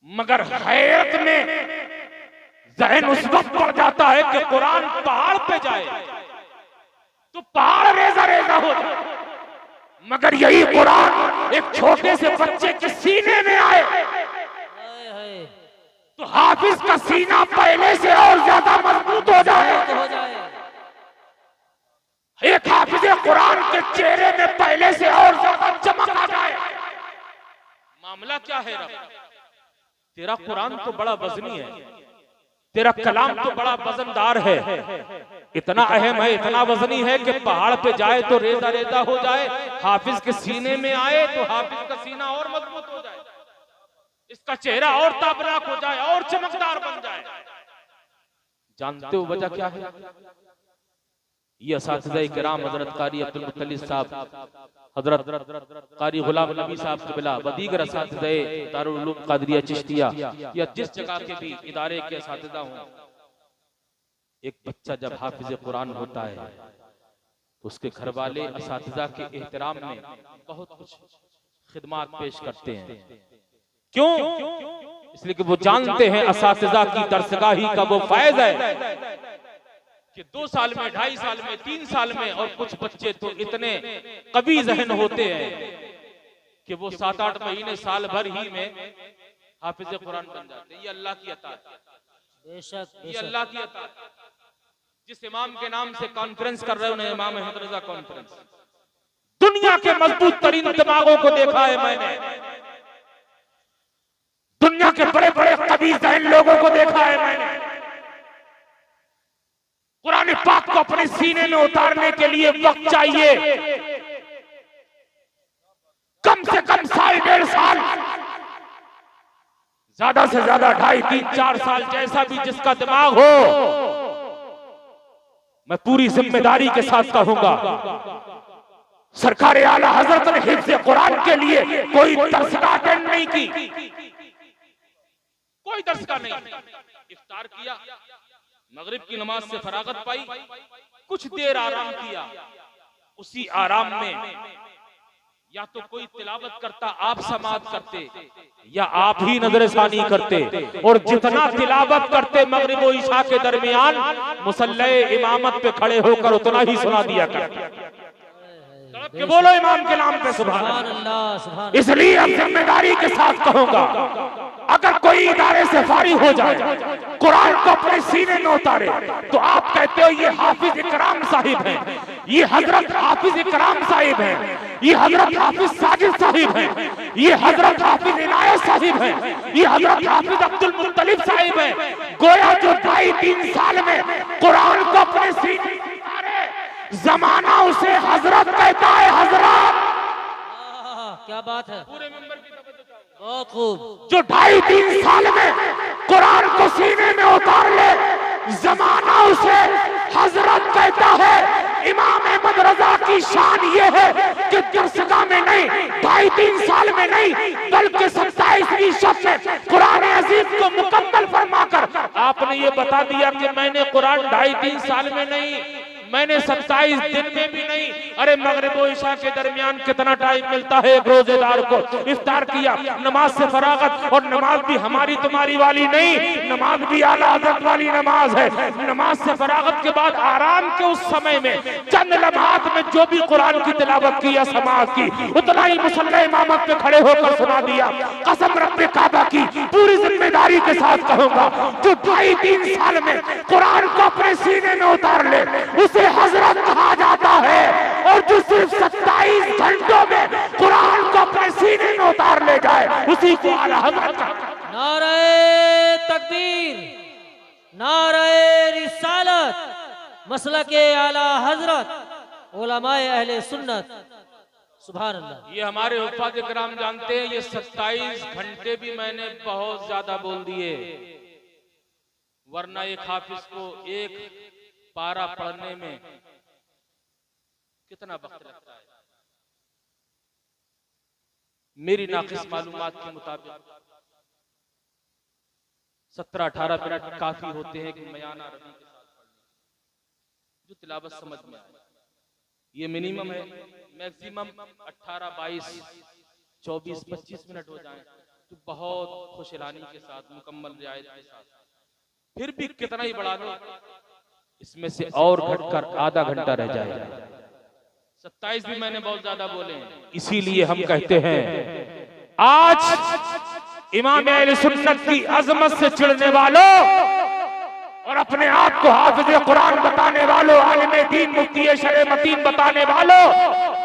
मगर हैरत में ज़हन उस वक्त पड़ जाता है कि कुरान पहाड़ पे जाए तो पहाड़ रेजा रेजा हो जाए। मगर यही कुरान एक छोटे से बच्चे के सीने में आए तो हाफिज का सीना पहले से और ज्यादा मजबूत हो जाए। एक हाफिज कुरान के चेहरे में पहले से और ज्यादा चमक आ जाए। मामला क्या है रब? तेरा कुरान तो बड़ा वजनी है, तेरा कलाम तो बड़ा वजनदार है, इतना अहम है, इतना वजनी है कि पहाड़ पे जाए तो रेजा रेजा हो जाए, हाफिज के सीने में आए तो हाफिज का सीना और मजबूत हो जाए, इसका चेहरा और ताबनाक हो जाए और चमकदार बन जाए। जानते हो वजह क्या है? ये असातिज़ा किराम हजरत कारी अब्दुल मुत्तलिब साहब, हजरत कारी गुलाम नबी साहब क़िबला व दीगर असातिज़ा दारुल उलूम क़ादिरिया चिश्तिया या जिस जगह के भी इदारे के असातिज़ा हों, एक बच्चा जब हाफिज कुरान होता है तो उसके घर वाले असातिज़ा के एहतराम में बहुत कुछ खिदमात पेश करते हैं। क्यों? इसलिए कि वो जानते हैं असातिज़ा की दरसगाही का वो फैज़ है कि 2 साल में, 2.5 साल में, 3 साल में, और कुछ बच्चे तो इतने कवी ज़हन होते हैं कि वो 7-8 महीने, साल भर ही में हाफिज कुरान बन जाते हैं। ये अल्लाह की अता है, बेशक ये अल्लाह की अता है। जिस इमाम के नाम से कॉन्फ्रेंस कर रहे हो ना, इमाम अहमद रज़ा कॉन्फ्रेंस, दुनिया के मजबूत तरीन दिमागों को देखा है मैंने, दुनिया के बड़े बड़े कवि ज़हन लोगों को देखा है मैंने। कुरान पाक को अपने सीने में उतारने के लिए वक्त चाहिए, कम से कम साल 1.5 साल, ज्यादा से ज्यादा 2.5, 3, 4 साल, जैसा भी जिसका दिमाग हो। मैं पूरी जिम्मेदारी के साथ कहूंगा, सरकार आला हजरत ने हिफ्ज़ कुरान के लिए कोई दरसगाह अटेंड नहीं की, कोई दरसगाह नहीं। इफ्तार किया, मगरिब की नमाज से फरागत पाई, कुछ देर आराम किया, उसी आराम में या तो कोई तिलावत करता, आप समाअत करते, या आप ही नजरसानी करते। और जितना तिलावत करते मगरिब और ईशा के दरमियान, मुसल्ले इमामत पे खड़े होकर उतना ही सुना दिया करते। कि बोलो इमाम के नाम पे सुभान अल्लाह। इसलिए अब जिम्मेदारी के साथ कहूंगा, अगर कोई इदारे से फारिग हो जाए, कुरान को अपने सीने में उतारे, तो आप कहते हो ये हाफिज इकराम साहिब हैं, ये हजरत हाफिज इकराम साहिब हैं, ये हजरत हाफिज साजिद साहिब हैं, ये हजरत हाफिज इनायत साहिब हैं, ये हजरत हाफिज अब्दुल मुत्तलिब साहिब हैं। गोया जो 2.5-3 साल में कुरान को अपने सीने में उतारे, जमाना उसे हजरत कहता है। हजरत, क्या बात है, पूरे मेंबर की बहुत खूब। जो 2.5-3 साल में कुरान को सीने में उतार ले, जमाना उसे हजरत कहता है। इमाम अहमद रजा की शान ये है कि दरसगाह में नहीं, 2.5-3 साल में नहीं, बल्कि 27वीं शब में कुरान अजीम को मुकम्मल फरमाकर आपने ये बता दिया कि मैंने कुरान 2.5-3 साल में नहीं, मैंने 27 दिन में भी नहीं। अरे मगरिब और इशा के दरमियान कितना टाइम मिलता है एक रोजेदार को? इफ्तार किया, नमाज से फरागत, और नमाज भी हमारी तुम्हारी वाली नहीं, नमाज भी आला हज़रत वाली नमाज है। नमाज से फरागत के बाद आराम के उस समय में चंद लम्हात में जो भी कुरान की तिलावत की या समाअत की, उतना ही मुसल्ला इमामत पे खड़े होकर सुना दिया। कसम रब्बे काबा की पूरी जिम्मेदारी के साथ कहूंगा, जो 2.5-3 साल में कुरान को अपने सीने में उतार ले, उसे हजरत कहा जाता है। और जो सिर्फ 27 घंटों में कुरान को अपने सीने में उतार ले जाए, उसी को आला हजरत कहा। नारे तकबीर, नारे रिसालत, मसलके आला हजरत, उलमाए अहले सुन्नत, सुभान अल्लाह। ये हमारे हुफ़ाज़ इकराम जानते हैं, ये 27 घंटे भी मैंने बहुत ज्यादा बोल दिए, वरना एक हाफिज को एक पारा पढ़ने में कितना वक्त लगता है। मेरी नाक़िस मालूमात के मुताबिक 17-18 मिनट काफी होते हैं कि मयाना रबी के साथ पढ़ने, जो तिलावत समझ में आए। ये मिनिमम है, मैक्सिमम 18, 22, 24, 25 मिनट हो जाएं तो बहुत खुशहाली के साथ, मुकम्मल रियायत के साथ। फिर भी कितना ही बढ़ा लो, इसमें से और घटकर आधा घंटा रह जाएगा। 27 भी मैंने बहुत ज्यादा बोले, इसीलिए हम कहते हैं आज इमाम अहले सुन्नत की अजमत से चिढ़ने वालों और अपने आप को हाफिज कुरान बताने वालों, आलिम दीन, मुफ्ती शरअ मतीन बताने वालों,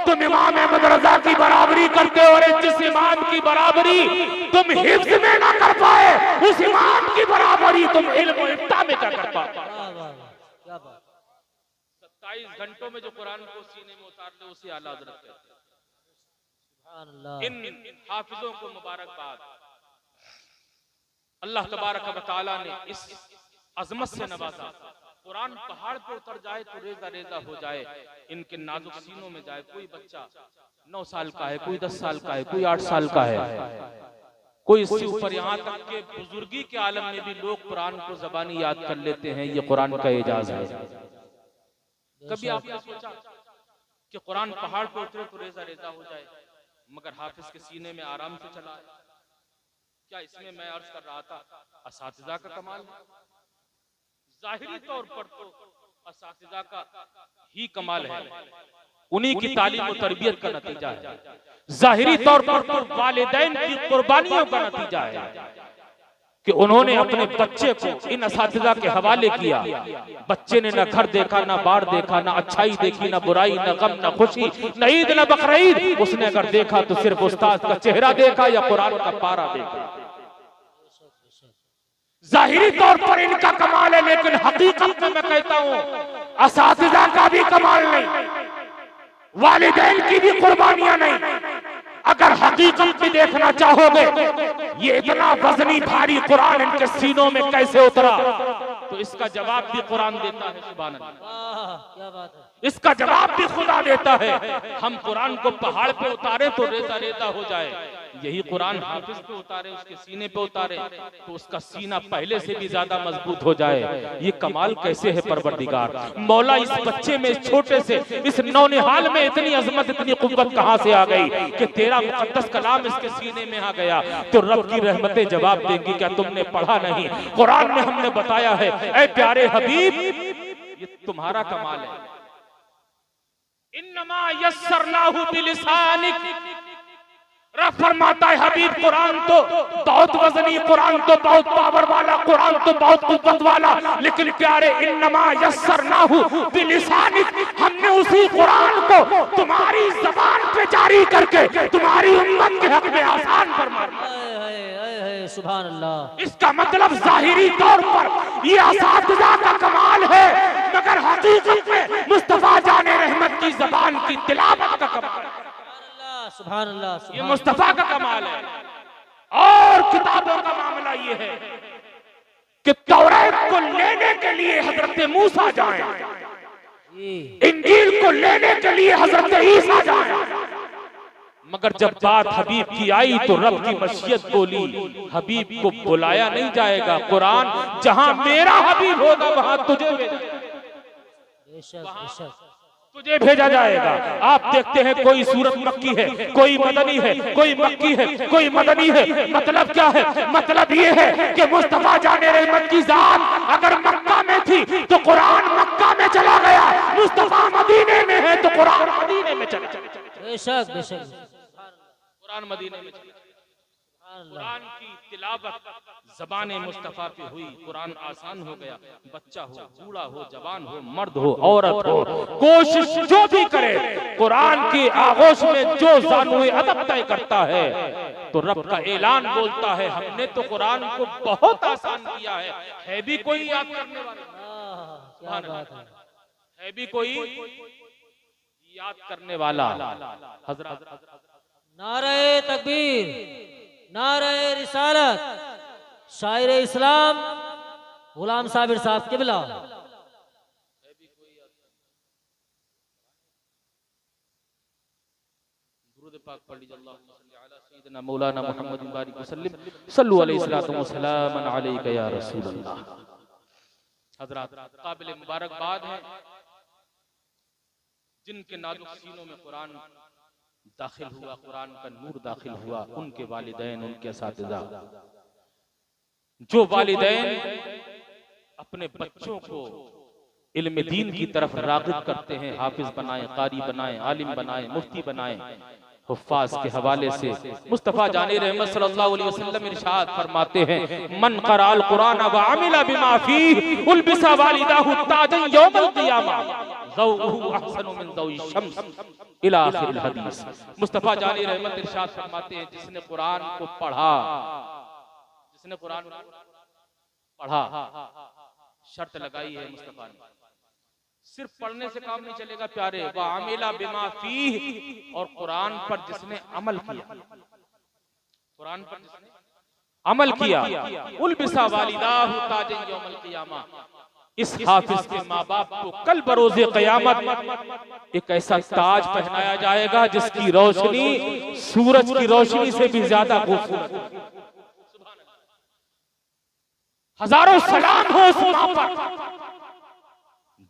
तुम इमाम अहमद रजा की बराबरी करते हो। और जिस इमाम की बराबरी तुम हिफ्ज में ना कर पाए, उस इमाम की बराबरी तुम इल्म और इफ्ता में क्या कर पाए? 27 घंटों में जो कुरान को सीने में उतार ले, उसे आला हज़रत कहते हैं। इन हाफिजों को मुबारकबाद। अल्लाह तबारक व तआला ने इस अजमत से नवाजा। कुरान पहाड़ पर उतर जाए तो रेजा रेजा हो जाए, इनके नाजुक सीनों में जाए। कोई बच्चा 9 साल का है, कोई 10 साल का है, कोई 8 साल का है, कोई इससे ऊपर, यहाँ तक के बुजुर्गी के आलम में भी लोग कुरान को ज़बानी याद कर लेते हैं। ये कुरान का एजाज है। कभी आपने सोचा कि कुरान पहाड़ पर उतरे तो रेजा रेजा हो जाए, मगर हाफिज के सीने में आराम से चला है? क्या इसमें मैं अर्ज कर रहा था असातिज़ा का कमाल है? जाहिरी तौर पर तो असातिज़ा का ही कमाल है, उन्हीं की तालीम और तरबियत का नतीजा है। जाहिरी तौर पर तो वालिदैन की कुर्बानियों का नतीजा है कि उन्होंने अपने बच्चे को इन असातिज़ा के हवाले किया। बच्चे ने न घर देखा, न बार देखा, न अच्छाई देखी, न बुराई, न गम, न खुशी, न ईद, न बकरीद। उसने अगर देखा तो सिर्फ उस्ताद का चेहरा देखा या कुरान का पारा देखा। जाहिरी तौर पर इनका कमाल है, लेकिन हकीकत में मैं कहता हूं असातिज़ा का भी कमाल नहीं, वालिदैन की भी कुर्बानियां नहीं। अगर हकीकत में देखना चाहोगे ये इतना वजनी भारी कुरान इनके सीनों में कैसे उतरा, तो इसका जवाब भी कुरान देता है। सुभान अल्लाह, क्या बात है। इसका जवाब भी खुदा देता है। हम कुरान को पहाड़ पे उतारे तो रेता रेता हो जाए, यही कुरान हाफिज पे उतारे, उसके सीने पे उतारे तो उसका सीना पहले से भी ज्यादा मजबूत हो जाए। ये कमाल कैसे है परवरदिगार मौला, इस बच्चे में, इस छोटे से, इस नौनिहाल में इतनी अजमत, इतनी कुव्वत कहां से आ गई कि तेरा मुकद्दस कलाम इसके सीने में आ गया। तो रब की रहमतें जवाब देंगी, क्या तुमने पढ़ा नहीं? कुरान में हमने बताया है, ऐ प्यारे हबीब ये तुम्हारा कमाल है। इन्नमा यस्सरनाहु बिलिसानिक, रब फरमाता है हबीब कुरान तो बहुत वजनी, कुरान तो बहुत पावर वाला, कुरान तो बहुत कुव्वत वाला, लेकिन प्यारे इन्नमा यस्सरनाहु बिलिसानिक, हमने उसी कुरान को तुम्हारी ज़बान पे जारी करके तुम्हारी उम्मत के हक में आसान फरमाया। सुभान अल्लाह। इसका मतलब जाहिरी तौर पर ये असातिज़ा का कमाल है, मगर हकीकत में मुस्तफा जाने रहमत की ज़बान की तिलावत का कमाल है। सुभान अल्लाह, ये मुस्तफा का कमाल है। और किताबों का मामला ये है कि तौरात को लेने के लिए हजरत मूसा जाए, इंजील को लेने के लिए हजरत ईसा जाए, मगर जब बात हबीब की आई तो रब की मशीयत बोली, हबीब को बुलाया नहीं जाएगा। कुरान जहां मेरा हबीब होगा वहां तुझे भेजा जाएगा। आप देखते हैं कोई सूरत मक्की है, कोई मदनी है, कोई मक्की है, कोई मदनी है। मतलब क्या है? मतलब ये है कि मुस्तफा जाने रहमत की जात अगर मक्का में थी तो कुरान मक्का में चला गया, मुस्तफा मदीने में है तो कुरान मदीने में चला। बेशक बेशक, कुरान मदीने में चला। कुरान की तिलावत ज़बाने मुस्तफ़ा पे हुई, कुरान आसान हो गया। बच्चा हो, बूढ़ा हो, जवान हो, मर्द हो, औरत हो, कोशिश जो भी करे, कुरान की आगोश में जो ज़ानुए अदब तय करता है तो रब का ऐलान बोलता है हमने तो कुरान को बहुत आसान किया है भी कोई याद करने वाला? क्या बात है भी कोई याद करने वाला? हज़रत नारे तकबीर, नारे रिसालत, शायर इस्लाम गुलाम साबिर साहब किबला। दुरूद पाक पढ़ लीजिए, अल्लाहुम्मा सल्ली अला सय्यिदिना मौलाना मुहम्मद बारिक वसल्लम, सल्लु अलैहि सलातु व सलामन अलैका या रसूल अल्लाह। हजरात काबिल मुबारकबाद है जिनके नाजुक सीनों में कुरान दाखिल हुआ, कुरान का नूर दाखिल हुआ। उनके वालिदैन, उनके असातिज़ा, जो वालिदैन अपने बच्चों को इल्म दीन की तरफ राग़िब करते हैं, हाफिज बनाए, कारी बनाए, आलिम बनाए, मुफ्ती बनाए, हुफ्फाज के हवाले से मुस्तफा जाने रहमत सल्लल्लाहु अलैहि वसल्लम इरशाद फरमाते हैं मन क़राअल कुरान व अमिला बिमा फीही उल्बिसा वालिदाहु ताजन यौमल क़ियामा ज़ौउहु अहसनु मिन ज़ौइ शम्स इला आखिरिल हदीस। मुस्तफा जाने रहमत इरशाद फरमाते हैं जिसने कुरान को पढ़ा, जिसने कुरान पढ़ा, शर्त लगाई है मुस्तफा ने, सिर्फ पढ़ने से काम नहीं चलेगा प्यारे, व अमिला बिमा फीह, और कुरान पर जिसने अमल किया, कुरान पर जिसने अमल किया, उल्बिसा वालिदाहु ताजन यौमल क़ियामा, इस हाफिज के माँ बाप को कल बरोज़े क़यामत एक ऐसा ताज पहनाया जाएगा जिसकी रोशनी सूरज की रोशनी से भी ज्यादा खूबसूरत। हजारों सलाम हो उस माँ पर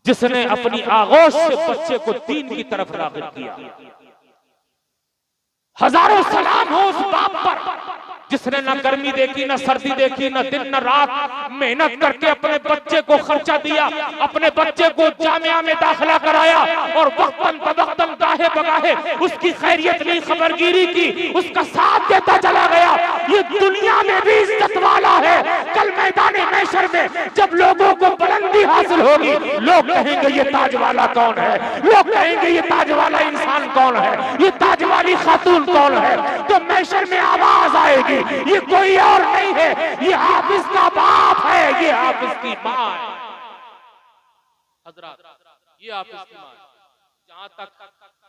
जिसने अपनी आगोश से बच्चे को दीन की तरफ राग़िब किया। हजारों सलाम हो उस बाप पर जिसने न गर्मी देखी, न सर्दी देखी, न दिन न रात मेहनत करके अपने बच्चे को खर्चा दिया, अपने बच्चे को जामिया में दाखिला कराया और वक्तन बवक्तन गाहे बगाहे उसकी खैरियत ली, खबरगिरी की, उसका साथ देता चला गया। ये दुनिया में भी इज्जत वाला है, कल मैदान महशर में जब लोगों को बुलंदी हासिल होगी, लोग कहेंगे ये ताज वाला कौन है, लोग कहेंगे ये ताज वाला इंसान कौन है, ये ताज वाली खातून कौन है। तो महशर में आवाज आएगी, ये कोई और नहीं है, ये हाफिज का बाप है, ये हाफिज की मां है। हजरात, ये हाफिज की मां है। जहां तक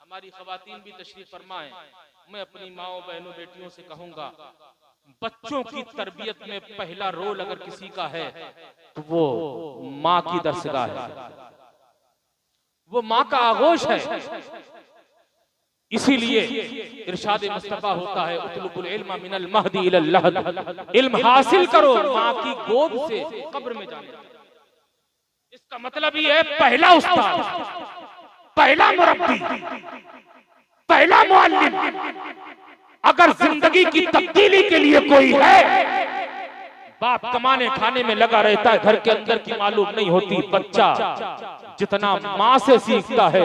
हमारी खवातीन भी तशरीफ फरमा है, मैं अपनी माओ बहनों बेटियों से कहूंगा, बच्चों की तरबियत में पहला रोल अगर किसी का है तो वो माँ की दरसगाह है, वो माँ का आगोश है। इसीलिए इरशाद मुस्तफा होता है, उतलुबुल इल्म मिनल महदी इलल लहद, इल्म हासिल करो माँ की गोद से कब्र में जाने। इसका मतलब ये है पहला उस्ताद, पहला मुरब्बी, पहला मुअल्लिम। अगर जिंदगी की तब्दीली के लिए कोई है, बाप कमाने खाने में लगा रहता है, घर के अंदर की मालूम नहीं होती। बच्चा जितना माँ से सीखता है,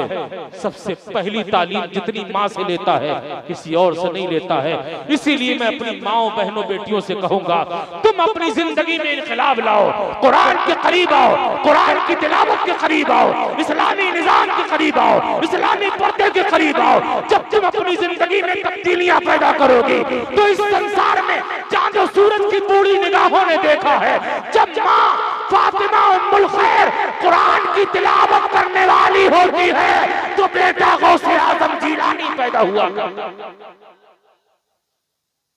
सबसे पहली तालीम जितनी माँ से लेता है किसी और से नहीं लेता है। इसीलिए मैं अपनी माओ बहनों बेटियों से कहूंगा, तुम अपनी जिंदगी में इनकलाब लाओ, कुरान के करीब आओ, कुरान की तिलावत के करीब आओ, इस्लामी निजाम के करीब आओ, इस्लामी पर्दे के करीब आओ। जब तुम अपनी जिंदगी में तब्दीलियां पैदा करोगे तो इस संसार में चांद और सूरज की बूढ़ी निगाहों ने देखा है, जब माँ फातिमा उम्मुल खैर कुरान की तिलावत करने वाली होती है तो बेटा गौसे आजम जीलानी पैदा हुआ,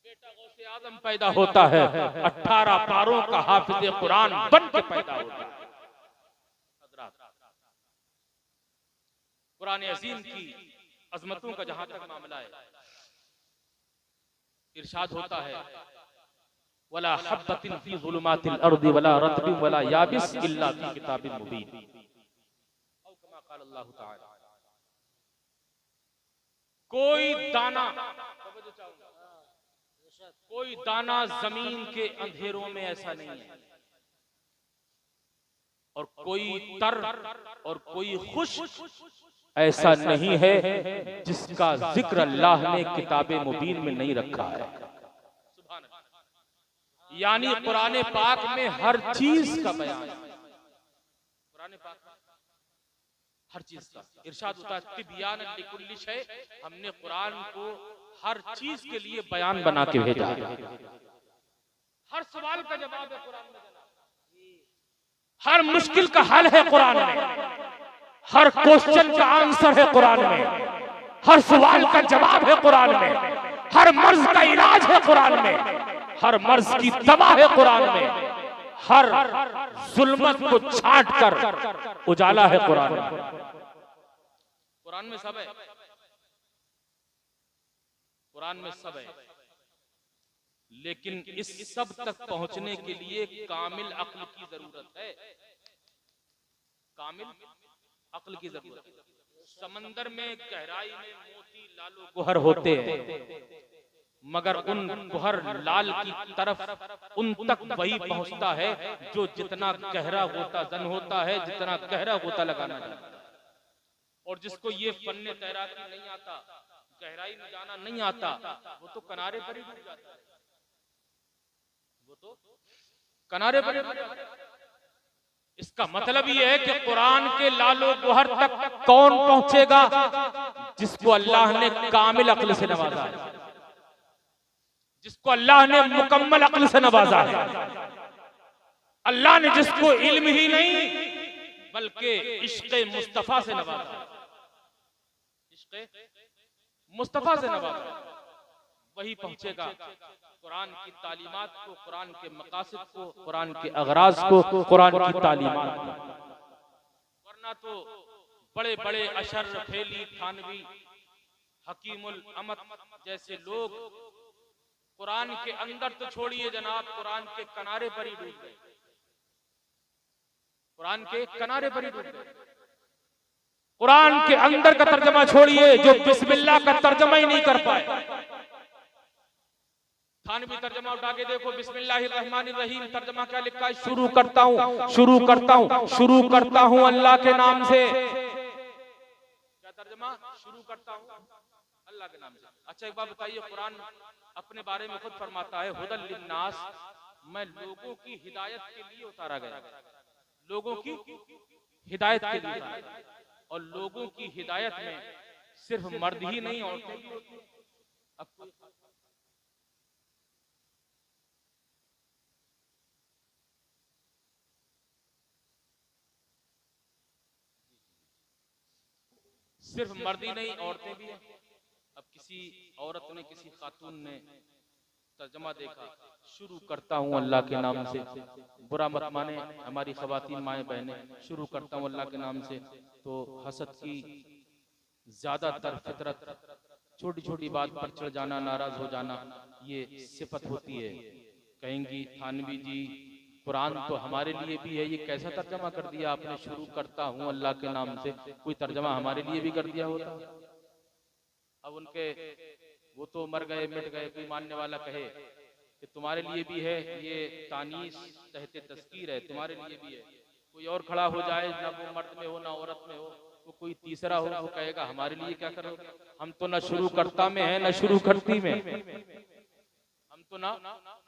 बेटा गौसे आजम पैदा होता है, 18 पारों का हाफिज कुरान बन के पैदा होता है। कुरान अजीम की अजमतों का जहां तक मामला है, इरशाद होता है, वला हब्बतिन फी ज़ुलुमातिल अर्दि वला रत्बिन वला याबिस इल्ला फी किताबिन मुबीन, औ कमा क़ाल अल्लाह तआला। कोई दाना जमीन के अंधेरों में ऐसा नहीं है, और कोई तर और कोई खुश ऐसा नहीं है जिसका जिक्र अल्लाह ने किताबे मुबीन में नहीं रखा है। यानी कुरान पाक में हर चीज का बयान है, कुरान पाक में हर चीज का इरशाद होता है, तिबयान लिकुल्लि शै, हमने कुरान को हर चीज के लिए बयान बना के भेजा है। हर सवाल का जवाब है कुरान में, हर मुश्किल का हल है कुरान में, हर क्वेश्चन का आंसर है कुरान में, हर सवाल का जवाब है कुरान में, हर मर्ज का इलाज है कुरान में, हर मर्ज की दवा है कुरान में, हर जुल्मत को छांट कर उजाला है कुरान में। कुरान में सब है, कुरान में सब है, लेकिन इस सब तक पहुंचने के लिए कामिल अक्ल की जरूरत है, कामिल अक्ल की जरूरत है। समंदर में गहराई में मोती लालो गोहर होते हैं, मगर उन गोहर लाल की तरफ उन तक वही पहुंचता है जो जितना गहरा गोता जन होता है, जितना गहरा गोता लगाना चाहता है। और जिसको ये फन्ने तैराकी नहीं आता, गहराई में जाना नहीं आता, वो तो किनारे पर ही डूब जाता है, वो तो किनारे पर ही डूब जाता है। इसका मतलब ये है कि कुरान के लालो गोहर तक कौन पहुंचेगा? जिसको अल्लाह ने कामिल अक्ल से नवाजा है, जिसको अल्लाह ने मुकम्मल अक्ल से नवाजा है। अल्लाह ने जिसको इल्म ही नहीं बल्कि इश्क़े मुस्तफा से नवाजा है, इश्क़े मुस्तफा से नवाजा, वही पहुंचेगा कुरान की तालीमात को, कुरान के मकासद को, कुरान के अगराज को, कुरान की तालीमात को। वरना तो बड़े बड़े अशर फेली थानवी हकीमुल अमत जैसे लोग कुरान के अंदर तो छोड़िए जनाब, कुरान के किनारे पर ही डूब गए, कुरान के किनारे पर ही डूब गए। कुरान के अंदर का तर्जमा छोड़िए, जो बिस्मिल्लाह का तर्जमा ही नहीं कर पाए। थानवी तर्जमा उठा के देखो, बिस्मिल्लाहिर्रहमानिर्रहीम तर्जमा क्या लिखा है? शुरू करता हूँ, शुरू करता हूँ, शुरू करता हूँ अल्लाह के नाम से। क्या तर्जमा? शुरू करता हूँ अल्लाह के नाम से। अच्छा एक बात बताइए, कुरान अपने बारे में खुद फरमाता है, हुदल लिन्नास, मैं लोगों की हिदायत के लिए उतारा गया, लोगों की हिदायत के लिए उतारा गया। और लोगों की हिदायत में सिर्फ मर्द ही नहीं, औरतें भी होती हैं। अब सिर्फ मर्द ही नहीं, औरतें भी हैं। अब किसी औरत ने, किसी खातून ने तर्जमा देखा, शुरू करता हूँ अल्लाह के नाम से, बुरा मत माने हमारी खवातीन माएँ बहनें, शुरू करता हूँ अल्लाह के नाम से, तो हसद की ज्यादातर फितरत छोटी छोटी बात पर चढ़ जाना, नाराज हो जाना, ये सिफत होती है। कहेंगी थानवी जी कुरान तो हमारे लिए भी है, ये कैसा तर्जमा कर दिया आपने, शुरू करता हूँ अल्लाह के नाम से, कोई तर्जमा हमारे लिए भी कर दिया होता। अब उनके वो तो मर गए मिट गए, कोई मानने वाला कहे कि तुम्हारे लिए भी है, ये तानीस तहते तस्कीर है, तुम्हारे लिए भी है। कोई और खड़ा हो जाए, ना वो मर्द में हो ना औरत में हो, तो कोई तीसरा हो, वो कहेगा हमारे लिए क्या करोगे, हम तो ना शुरू करता में है ना शुरू करती में, हम तो ना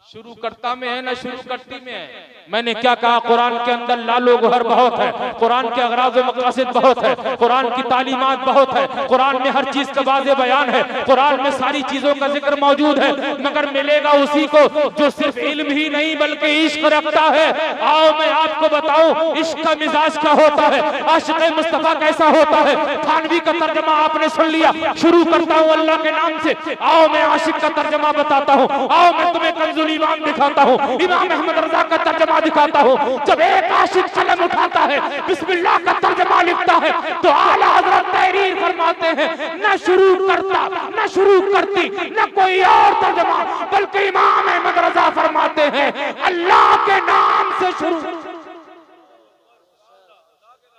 शुरू करता में है ना शुरू करती में है। मैंने क्या कहा, कुरान के अंदर लालो गोहर बहुत है, कुरान के अगराज व मकासिद बहुत है, कुरान की तालीमात बहुत है, कुरान में हर चीज का वाज़ेह बयान है, कुरान में सारी चीजों का जिक्र मौजूद है, मगर मिलेगा उसी को जो सिर्फ इल्म ही नहीं बल्कि इश्क रखता है। आओ मैं आपको बताऊं इश्क का मिजाज क्या होता है, आशिक़ मुस्तफा कैसा होता है। थानवी का तर्जमा आपने सुन लिया, शुरू करता हूँ अल्लाह के नाम से। आओ मैं आशिक का तर्जमा बताता हूँ, आओ मैं तुम्हें कंजुल ईमान दिखाता हूँ, इमाम अहमद रजा का तर्जमा दिखाता हूँ। जब एक आशिक कलम उठाता है, बिस्मिल्लाह का तर्जमा लिखता है, तो आला हज़रत तहरीर फरमाते हैं, न शुरू करता न शुरू करती न कोई और तर्जमा, बल्कि इमाम अहमद रजा फरमाते हैं अल्लाह के नाम से शुरू,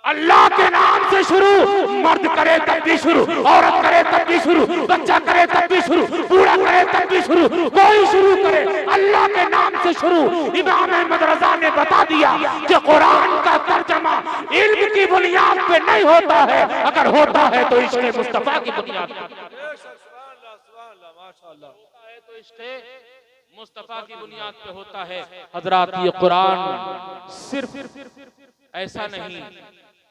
अल्लाह के नाम से शुरू। मर्द करे तब भी शुरू, औरत करे तब भी शुरू, बच्चा करे तब भी शुरू, बूढ़ा करे तब भी शुरू, कोई शुरू करे अल्लाह के नाम से शुरू। इमाम अहमद रजा ने बता दिया कि कुरान का तर्जमा इल्म की बुनियाद पे नहीं होता है, अगर होता है तो इश्क़ मुस्तफा की बुनियाद पे, तो इश्क़ मुस्तफा की बुनियाद पे होता है। हजरात ये कुरान सिर्फ ऐसा नहीं,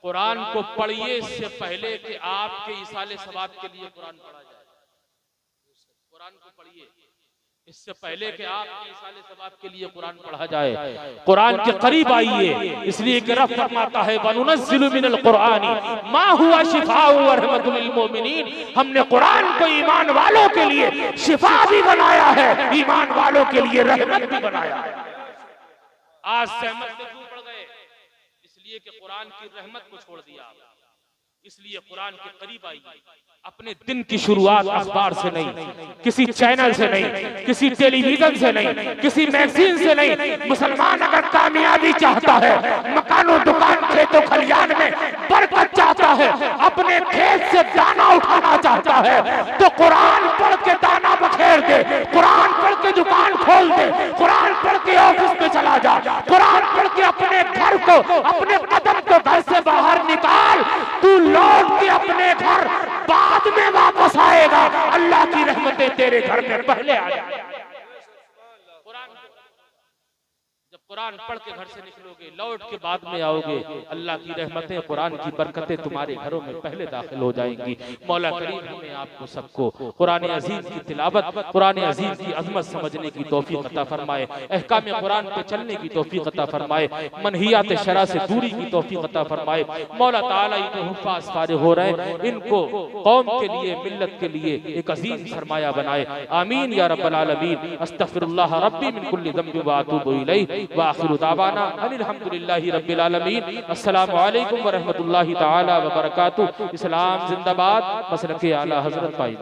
कुरान को पढ़िए इससे पहले कि आपके इसाले सवाब के लिए कुरान पढ़ा जाए, कुरान को पढ़िए इससे पहले कि आपके इसाले सवाब के लिए कुरान पढ़ा जाए। कुरान के करीब आइए, इसलिए कि रब फरमाता है वनुनज़्ज़िलु मिनल कुरानी मा हुवा शिफ़ाउ व रहमतुल लिल मोमिनीन। हमने कुरान को ईमान वालों के लिए शिफा भी बनाया है, ईमान वालों के लिए रहमत भी बनाया है। आज सहमत से क्यों पड़ गए, इसलिए कि कुरान की रहमत को छोड़ दिया। इसलिए कुरान के करीब आइए। अपने दिन की शुरुआत अखबार से नहीं, किसी चैनल से नहीं, किसी टेलीविजन से नहीं, किसी मैगजीन से नहीं। मुसलमान अगर कामयाबी चाहता है, मकानों दुकान खेतों खलियान में बरकत चाहता है, अपने खेत से दाना उठाना चाहता है, तो कुरान पढ़ के दाना बखेर दे, कुरान पढ़ के दुकान खोल दे, कुरान पढ़ के ऑफिस में चला जा, कुरान पढ़ के अपने घर को, अपने कदम को घर से बाहर निकाल। तू लौट के अपने घर बाद में वापस आएगा, अल्लाह की रहमतें तेरे घर में पहले आ जाएंगी। जब कुरान पढ़ के घर से निकलोगे, लौट के बाद में आओगे, अल्लाह की रहमतें, कुरान की बरकतें तुम्हारे घरों में पहले दाखिल हो जाएंगी। मौला करीम हमें आपको सबको कुरान अजीज की तिलावत, कुरान अजीज की अजमत समझने की तौफीक अता फरमाए, अहकाम कुरान पे चलने की तौफीक अता फरमाए, मनहियात शरा से दूरी की तौफीक अता फरमाए। मौला ताला इनको हुफ्फाज़ फारिग हो रहे हैं, इनको कौम के लिए, मिल्लत के लिए एक अजीम सरमाया बनाए। आमीन या रब्बल आलमीन। अस्तगफिरुल्लाह रब्बी मिन कुल्लि ज़ंबिन व अतूबु इलैहि व आखिरु दावाना अनिल हम्दुलिल्लाहि रब्बिल आलमीन। अस्सलामु अलैकुम व रहमतुल्लाहि तआला व बरकातुहू। इस्लाम जिंदाबाद, मसलके आला हज़रत पाई।